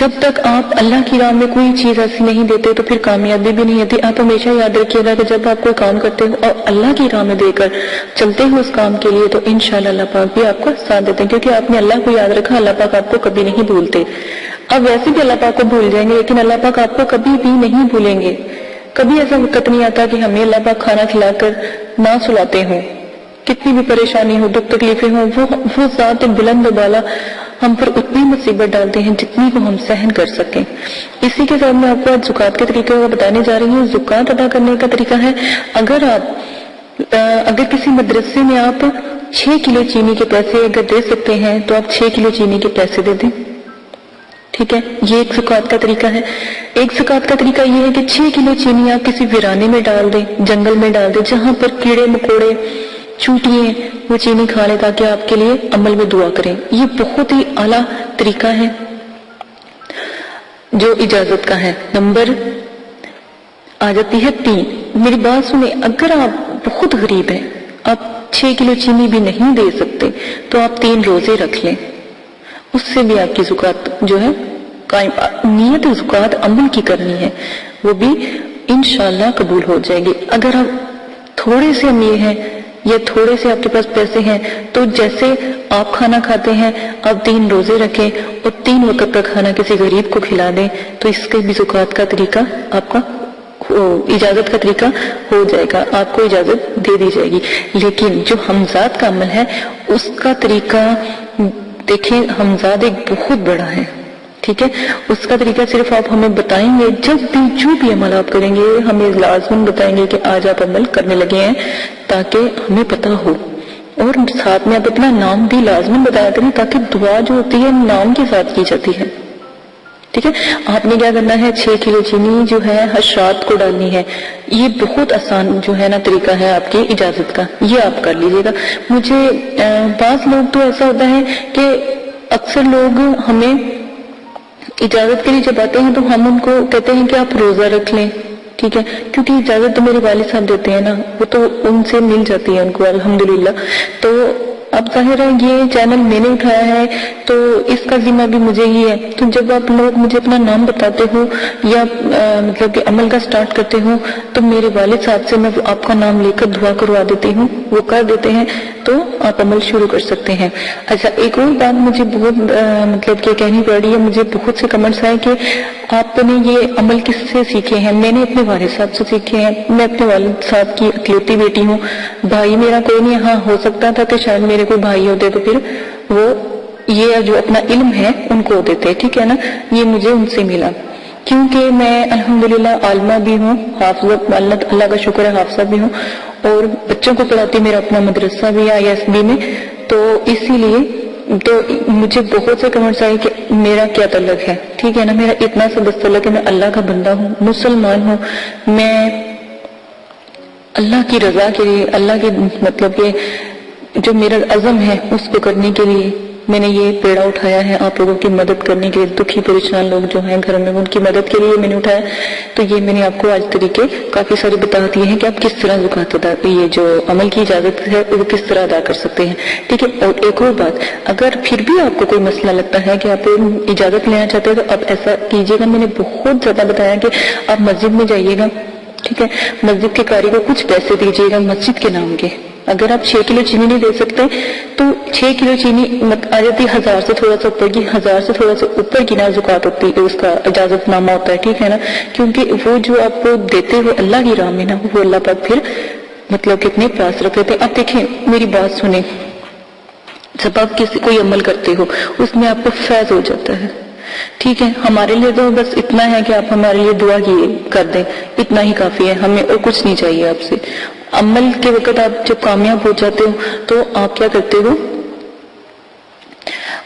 جب تک آپ اللہ کی راہ میں کوئی چیز ایسی نہیں دیتے تو پھر کامیابی بھی نہیں ہوتی. آپ ہمیشہ یاد رکھیے گا کہ جب آپ کوئی کام کرتے ہو اور اللہ کی راہ میں دے کر چلتے ہو اس کام کے لیے تو انشاءاللہ اللہ پاک بھی آپ کو ساتھ دیتے ہیں, کیونکہ آپ نے اللہ کو یاد رکھا, اللہ پاک آپ کو کبھی نہیں بھولتے. آپ ویسے بھی اللہ پاک کو بھول جائیں گے لیکن اللہ پاک آپ کو کبھی بھی نہیں بھولیں گے. کبھی ایسا وقت نہیں آتا کہ ہمیں اللہ پاک کھانا کھلا کر نہ سلاتے ہوں, کتنی بھی پریشانی ہو, دکھ تکلیفیں ہوں, وہ ذات بلند و بالا ہم پر اتنی مصیبت ڈالتے ہیں جتنی کو ہم سہن کر سکیں. اسی کے ساتھ میں آپ کو آج زکوٰۃ کے طریقے کو بتانے جا رہی ہوں. زکوٰۃ ادا کرنے کا طریقہ ہے, اگر کسی مدرسے میں آپ 6 کلو چینی کے پیسے اگر دے سکتے ہیں تو آپ 6 کلو چینی کے پیسے دے دیں. ٹھیک ہے, یہ ایک زکوٰۃ کا طریقہ ہے. ایک زکوٰۃ کا طریقہ یہ ہے کہ 6 کلو چینی آپ کسی ویرانے میں ڈال دیں, جنگل میں ڈال دیں, جہاں پر کیڑے مکوڑے چونٹیاں وہ چینی کھا لیں تاکہ آپ کے لیے عمل میں دعا کریں. یہ بہت ہی اعلیٰ طریقہ ہے جو اجازت کا ہے. نمبر آ جاتی ہے 3. میری بات سنیں, اگر آپ بہت غریب ہیں, آپ 6 کلو چینی بھی نہیں دے سکتے تو آپ 3 روزے رکھ لیں, اس سے بھی آپ کی زکوٰۃ جو ہے قائم. نیت زکوٰۃ عمل کی کرنی ہے, وہ بھی انشاءاللہ قبول ہو جائے گی. اگر آپ تھوڑے سے امیر ہیں یا تھوڑے سے آپ کے پاس پیسے ہیں تو جیسے آپ کھانا کھاتے ہیں آپ 3 روزے رکھیں اور 3 وقت کا کھانا کسی غریب کو کھلا دیں تو اس کے بھی زکوٰۃ کا طریقہ آپ کا اجازت کا طریقہ ہو جائے گا, آپ کو اجازت دے دی جائے گی. لیکن جو حمزات کا عمل ہے اس کا طریقہ دیکھیں, حمزات ایک بہت بڑا ہے. ٹھیک ہے, اس کا طریقہ صرف آپ ہمیں بتائیں گے, جب بھی جو بھی عمل آپ کریں گے ہمیں لازماً بتائیں گے کہ آج آپ عمل کرنے لگے ہیں تاکہ ہمیں پتہ ہو, اور ساتھ میں آپ اپنا نام بھی لازماً بتایا کریں تاکہ دعا جو ہوتی ہے نام کے ساتھ کی جاتی ہے. ٹھیک ہے, آپ نے کیا کرنا ہے, 6 کلو چینی جو ہے حشرات کو ڈالنی ہے. یہ بہت آسان جو ہے نا طریقہ ہے آپ کی اجازت کا, یہ آپ کر لیجیے گا. مجھے بعض لوگ تو ایسا ہوتا ہے کہ اکثر لوگ ہمیں اجازت کے لیے جب آتے ہیں تو ہم ان کو کہتے ہیں کہ آپ روزہ رکھ لیں. ٹھیک ہے, کیونکہ اجازت تو میرے والد صاحب دیتے ہیں نا, وہ تو ان سے مل جاتی ہے ان کو الحمدللہ. تو اب ظاہر ہے یہ چینل میں نے اٹھایا ہے تو اس کا ذمہ بھی مجھے ہی ہے. تو جب آپ لوگ مجھے اپنا نام بتاتے ہو یا مطلب کہ عمل کا سٹارٹ کرتے ہو تو میرے والد صاحب سے میں آپ کا نام لے کر دعا کروا دیتی ہوں, وہ کر دیتے ہیں تو آپ عمل شروع کر سکتے ہیں. اچھا, ایک اور بات مجھے بہت مطلب کہ کہنی پڑ رہی ہے, مجھے بہت سے کمنٹس آئے کہ آپ نے یہ عمل کس سے سیکھے ہیں. میں نے اپنے والد صاحب سے سیکھے ہیں. میں اپنے والد صاحب کی اکلوتی بیٹی ہوں, بھائی میرا کوئی نہیں. ہاں, ہو سکتا تھا کہ شاید میرے کوئی بھائی ہوتے تو پھر وہ یہ جو اپنا علم ہے ان کو دیتے. ٹھیک ہے نا, یہ مجھے ان سے ملا کیونکہ میں الحمدللہ عالمہ بھی ہوں, حافظہ, اللہ کا شکر ہے حافظہ بھی ہوں, اور بچوں کو پڑھاتی, میرا اپنا مدرسہ بھی ہے ISB میں. تو اسی لیے تو مجھے بہت سے کمنٹس آئے کہ میرا کیا تعلق ہے. ٹھیک ہے نا, میرا اتنا سا بس تعلق ہے, میں اللہ کا بندہ ہوں, مسلمان ہوں. میں اللہ کی رضا کے لیے, اللہ کے مطلب کہ جو میرا عزم ہے اس کو کرنے کے لیے میں نے یہ پیڑا اٹھایا ہے, آپ لوگوں کی مدد کرنے کے لیے. دکھی پریشان لوگ جو ہیں گھر میں ان کی مدد کے لیے میں نے اٹھایا. تو یہ میں نے آپ کو آج طریقے کافی سارے بتا دیے ہیں کہ آپ کس طرح زکوٰۃ ادا, یہ جو عمل کی اجازت ہے وہ کس طرح ادا کر سکتے ہیں. ٹھیک ہے, اور ایک اور بات, اگر پھر بھی آپ کو کوئی مسئلہ لگتا ہے کہ آپ اجازت لینا چاہتے ہیں تو آپ ایسا کیجیے گا, میں نے بہت زیادہ بتایا کہ آپ مسجد میں جائیے گا. ٹھیک ہے, مسجد کے قاری کو کچھ پیسے دیجیے گا مسجد کے نام کے. اگر آپ 6 کلو چینی نہیں دے سکتے تو 6 کلو چینی آ جاتی 1000 سے تھوڑا سا اوپر کی, 1000 سے تھوڑا سا اوپر کی نا زکوٰۃ ہوتی ہے, اس کا اجازت نامہ ہوتا ہے. ٹھیک ہے نا, کیونکہ وہ جو آپ کو دیتے ہوئے اللہ کی راہ میں نا, وہ اللہ پاک پھر مطلب کتنے پاس رکھ لیتے. اب دیکھیں میری بات سنیں, جب آپ کوئی عمل کرتے ہو اس میں آپ کو فیض ہو جاتا ہے. ٹھیک ہے, ہمارے لیے تو بس اتنا ہے کہ آپ ہمارے لیے دعا کر دیں, اتنا ہی کافی ہے, ہمیں اور کچھ نہیں چاہیے آپ سے. عمل کے وقت آپ جب کامیاب ہو جاتے ہو تو آپ کیا کرتے ہو,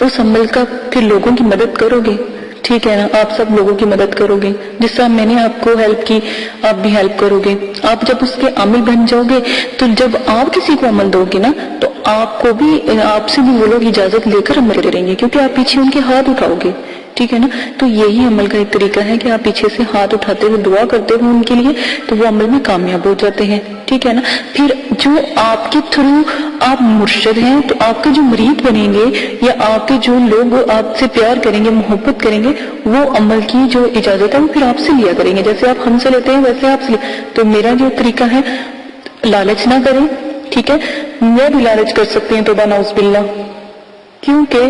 اس عمل کا پھر لوگوں کی مدد کرو گے. ٹھیک ہے نا, آپ سب لوگوں کی مدد کرو گے. جس طرح میں نے آپ کو ہیلپ کی آپ بھی ہیلپ کرو گے. آپ جب اس کے عامل بن جاؤ گے تو جب آپ کسی کو عمل دو گے نا تو آپ کو بھی, آپ سے بھی وہ لوگ اجازت لے کر عمل کریں گے, کیونکہ آپ پیچھے ان کے ہاتھ اٹھاؤ گے. ٹھیک ہے نا. تو یہی عمل کا ایک طریقہ ہے کہ آپ پیچھے سے ہاتھ اٹھاتے ہوئے دعا کرتے ہو ان کے لیے، تو وہ عمل میں کامیاب ہو جاتے ہیں. ٹھیک ہے نا. پھر جو آپ کے تھرو آپ مرشد ہیں، تو آپ کے جو مرید بنیں گے یا آپ کے جو لوگ آپ سے پیار کریں گے، محبت کریں گے، وہ عمل کی جو اجازت ہے وہ پھر آپ سے لیا کریں گے. جیسے آپ ہم سے لیتے ہیں ویسے آپ سے. تو میرا جو طریقہ ہے، لالچ نہ کریں. ٹھیک ہے. میں بھی لالچ کر سکتی ہیں، توبہ نعوذ باللہ، کیونکہ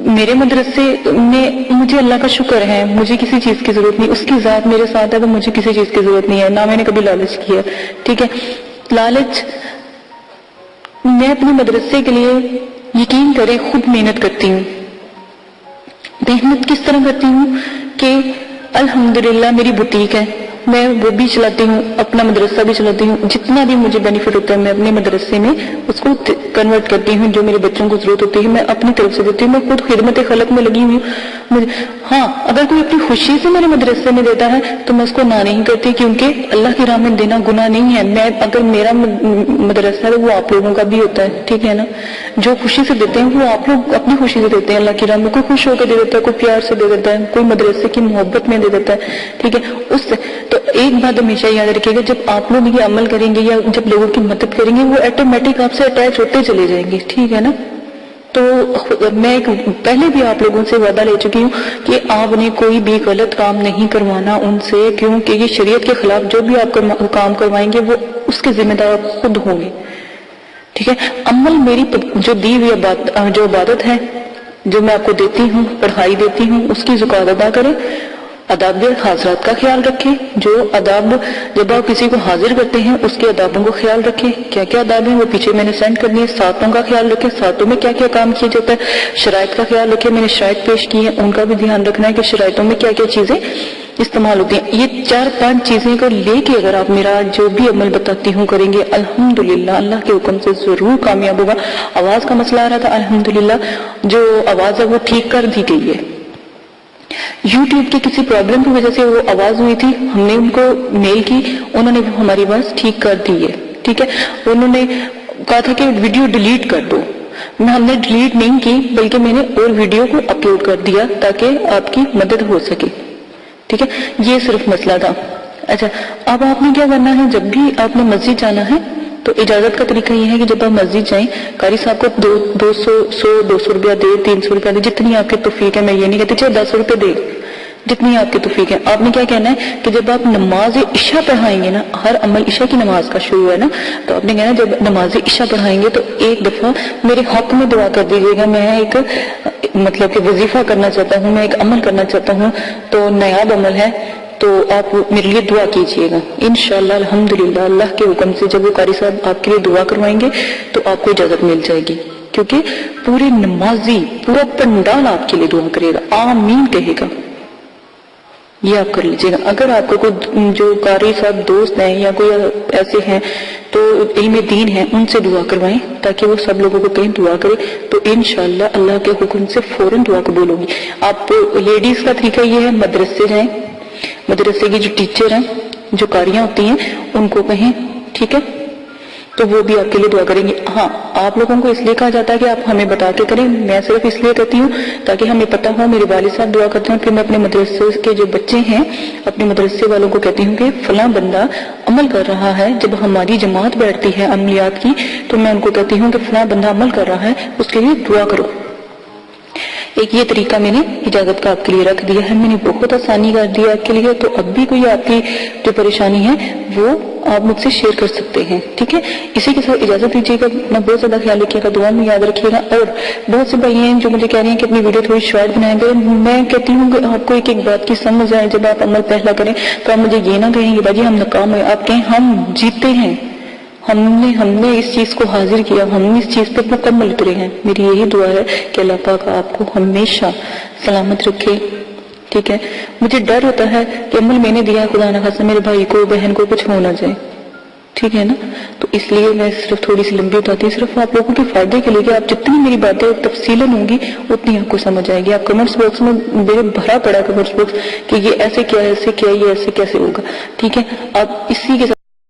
میرے مدرسے میں مجھے اللہ کا شکر ہے، مجھے کسی چیز کی ضرورت نہیں. اس کی ذات میرے ساتھ ہے تو مجھے کسی چیز کی ضرورت نہیں ہے، نہ میں نے کبھی لالچ کیا. ٹھیک ہے. لالچ، میں اپنے مدرسے کے لیے یقین کریں خود محنت کرتی ہوں. محنت کس طرح کرتی ہوں کہ الحمدللہ میری بوتیک ہے، میں وہ بھی چلاتی ہوں، اپنا مدرسہ بھی چلاتی ہوں. جتنا بھی مجھے بینیفٹ ہوتا ہے میں اپنے مدرسے میں اس کو کنورٹ کرتی ہوں. جو میرے بچوں کو ضرورت ہوتی ہے میں اپنی طرف سے دیتی ہوں. میں خود خدمت خلق میں لگی ہوئی ہوں. ہاں، اگر کوئی اپنی خوشی سے میرے مدرسے میں دیتا ہے تو میں اس کو نہ نہیں کرتی، کیونکہ اللہ کی راہ میں دینا گناہ نہیں ہے. میں اگر میرا مدرسہ ہے تو وہ آپ لوگوں کا بھی ہوتا ہے. ٹھیک ہے نا. جو خوشی سے دیتے ہیں وہ آپ لوگ اپنی خوشی سے دیتے ہیں اللہ کی راہ میں. کوئی خوش ہو کے دے دیتا ہے، کوئی پیار سے دے دیتا ہے، کوئی مدرسے کی محبت میں دے دیتا ہے. ٹھیک ہے. اس سے تو ایک بات ہمیشہ یاد رکھیے گا، جب آپ لوگ یہ عمل کریں گے یا جب لوگوں کی مدد کریں گے، وہ آٹومیٹک آپ سے اٹیچ ہوتے چلے جائیں گے. ٹھیک ہے نا. تو میں پہلے بھی آپ لوگوں سے وعدہ لے چکی ہوں کہ آپ نے کوئی بھی غلط کام نہیں کروانا ان سے، کیونکہ یہ شریعت کے خلاف جو بھی آپ کام کروائیں گے وہ اس کے ذمہ دار خود ہوں گے. ٹھیک ہے. عمل میری جو دی ہوئی جو عبادت ہے، جو میں آپ کو دیتی ہوں، پڑھائی دیتی ہوں، اس کی زکات ادا کریں. آداب حاضرات کا خیال رکھیں. جو آداب جب آپ کسی کو حاضر کرتے ہیں اس کے آدابوں کو خیال رکھیں. کیا کیا آداب ہیں وہ پیچھے میں نے سینڈ کر دیے. ساتوں کا خیال رکھیں، ساتوں میں کیا کیا کام کیا جاتا ہے. شرائط کا خیال رکھیں، میں نے شرائط پیش کی ہیں، ان کا بھی دھیان رکھنا ہے کہ شرائطوں میں کیا کیا چیزیں استعمال ہوتی ہیں. یہ 4-5 چیزیں کو لے کے اگر آپ میرا جو بھی عمل بتاتی ہوں کریں گے، الحمدللہ اللہ کے حکم سے ضرور کامیاب ہوگا. آواز کا مسئلہ آ رہا تھا، الحمدللہ جو آواز ہے وہ ٹھیک کر دی گئی ہے. یوٹیوب کی کسی پرابلم کی وجہ سے وہ آواز ہوئی تھی، ہم نے ان کو میل کی، انہوں نے ہماری آواز ٹھیک کر دی ہے. ٹھیک ہے. انہوں نے کہا تھا کہ ویڈیو ڈیلیٹ کر دو. ہم نے ڈیلیٹ نہیں کی، بلکہ میں نے اور ویڈیو کو اپلوڈ کر دیا تاکہ آپ کی مدد ہو سکے. ٹھیک ہے. یہ صرف مسئلہ تھا. اچھا، اب آپ نے کیا کرنا ہے، جب بھی آپ نے مسجد جانا ہے تو اجازت کا طریقہ یہ ہے کہ جب آپ مسجد جائیں، قاری صاحب کو 200 روپیہ دے، 300 روپیہ دے، جتنی آپ کی توفیق ہے. میں یہ نہیں کہتی چاہے 10 روپے دے، جتنی آپ کی توفیق ہے. آپ نے کیا کہنا ہے کہ جب آپ نماز عشاء پڑھائیں گے نا، ہر عمل عشاء کی نماز کا شروع ہے نا، تو آپ نے کہنا جب نماز عشاء پڑھائیں گے تو ایک دفعہ میرے حق میں دعا کر دیجیے گا. میں ایک مطلب کہ وظیفہ کرنا چاہتا ہوں، میں ایک عمل کرنا چاہتا ہوں، تو نایاب عمل ہے، تو آپ میرے لیے دعا کیجئے گا. انشاءاللہ الحمدللہ اللہ کے حکم سے جب وہ قاری صاحب آپ کے لیے دعا کروائیں گے تو آپ کو اجازت مل جائے گی، کیونکہ پورے نمازی پورا پنڈال آپ کے لیے دعا کرے گا، آمین کہے گا. یہ آپ کر لیجئے گا. اگر آپ کو کوئی جو قاری صاحب دوست ہیں یا کوئی ایسے ہیں تو علم دین ہیں، ان سے دعا کروائیں تاکہ وہ سب لوگوں کو کہیں دعا کرے، تو انشاءاللہ اللہ کے حکم سے فوراً دعا قبول ہوگی. آپ لیڈیز کا طریقہ یہ ہے، مدرسے جائیں، مدرسے کی جو ٹیچر ہیں، جو قاریاں ہوتی ہیں، ان کو کہیں. ٹھیک ہے. تو وہ بھی آپ کے لیے دعا کریں گے. ہاں، آپ لوگوں کو اس لیے کہا جاتا ہے کہ آپ ہمیں بتا کے کریں. میں صرف اس لیے کہتی ہوں تاکہ ہمیں پتہ ہو. میرے والد صاحب دعا کرتے ہیں، پھر میں اپنے مدرسے کے جو بچے ہیں، اپنے مدرسے والوں کو کہتی ہوں کہ فلاں بندہ عمل کر رہا ہے. جب ہماری جماعت بیٹھتی ہے عملیات کی تو میں ان کو کہتی ہوں کہ فلاں بندہ عمل کر رہا ہے، اس کے لیے دعا کرو. ایک یہ طریقہ میں نے اجازت کا آپ کے لیے رکھ دیا ہے. میں نے بہت آسانی کر دی آپ کے لیے. تو اب بھی کوئی آپ کی جو پریشانی ہے وہ آپ مجھ سے شیئر کر سکتے ہیں. ٹھیک ہے. اسی کے ساتھ اجازت دیجیے گا. اپنا بہت زیادہ خیال رکھیے گا، دعا میں یاد رکھیے گا. اور بہت سے بھائی ہیں جو مجھے کہہ رہے ہیں کہ اپنی ویڈیو تھوڑی شارٹ بنائیں گے. میں کہتی ہوں کہ آپ کو ایک ایک بات کی سمجھ آئے. جب آپ عمل پہلا کریں تو آپ مجھے یہ نہ کہیں کہ باجی ہم ناکام ہوئے، آپ کہیں ہم جیتے ہیں، ہم نے اس چیز کو حاضر کیا، ہم نے اس چیز پہ مکمل اترے ہیں. میری یہی دعا ہے کہ اللہ پاک آپ کو ہمیشہ سلامت رکھے. ٹھیک ہے. مجھے ڈر ہوتا ہے کہ عمل میں نے دیا، خدا نہ خاصہ میرے بھائی کو بہن کو کچھ ہو نہ جائے. ٹھیک ہے نا. تو اس لیے میں صرف تھوڑی سی لمبی بتاتی ہوں، صرف آپ لوگوں کے فائدے کے لیے کہ آپ جتنی میری باتیں تفصیلاً ہوں گی اتنی آپ کو سمجھ آئے گی. آپ کمنٹس باکس میں میرے بھرا پڑا کمنٹس باکس کہ یہ ایسے کیا، ایسے کیا، یہ ایسے کیسے ہوگا. ٹھیک ہے. آپ اسی کے